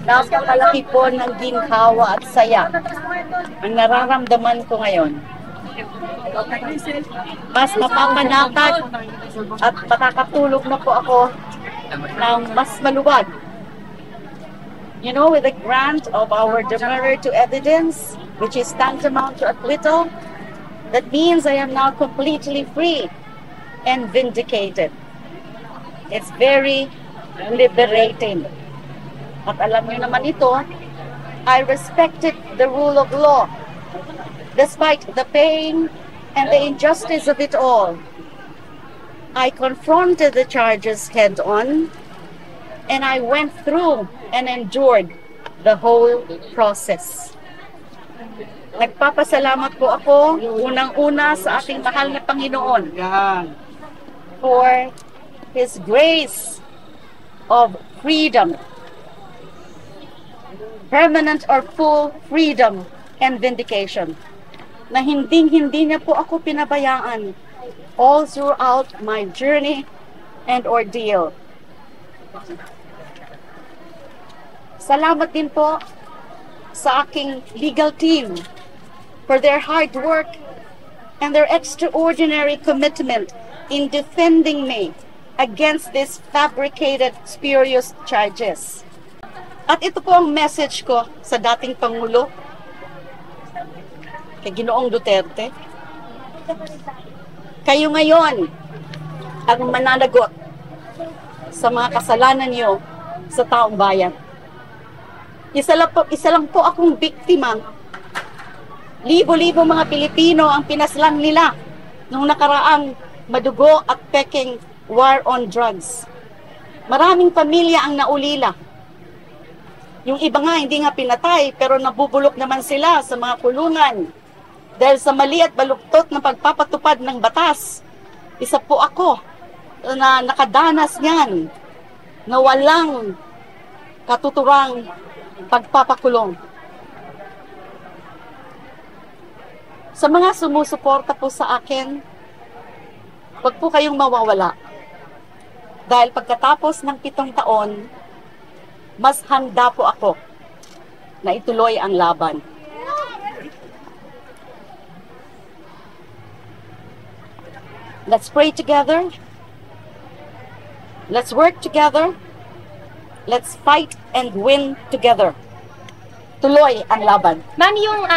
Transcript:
Napakalaki po ng ginhawa at saya ang nararamdaman ko ngayon. Mas mapapanatag at makakatulog na po ako ng mas maluwag. You know, with the grant of our demurrer to evidence, which is tantamount to acquittal, that means I am now completely free and vindicated. It's very liberating. At alam niyo naman ito, I respected the rule of law. Despite the pain and the injustice of it all, I confronted the charges head on, and I went through and endured the whole process. Nagpapasalamat po ako unang-una sa ating mahal na Panginoon for His grace of freedom, permanent or full freedom and vindication, na hindi niya po ako pinabayaan all throughout my journey and ordeal. Salamat din po sa aking legal team for their hard work and their extraordinary commitment in defending me against these fabricated, spurious charges. At ito po ang message ko sa dating Pangulo, kay Ginoong Duterte. Kayo ngayon ang mananagot sa mga kasalanan niyo sa taong bayan. Isa lang po akong biktima. Libo-libo mga Pilipino ang pinaslang nila nung nakaraang madugo at peking war on drugs. Maraming pamilya ang naulila. Yung iba nga hindi nga pinatay pero nabubulok naman sila sa mga kulungan dahil sa mali at baluktot ng pagpapatupad ng batas. Isa po ako na nakadanas niyan na walang katuturang pagpapakulong. Sa mga sumusuporta po sa akin, huwag po kayong mawawala. Dahil pagkatapos ng 7 taon, mas handa po ako na ituloy ang laban. Let's pray together. Let's work together. Let's fight and win together. Tuloy ang laban. Ma'am, yung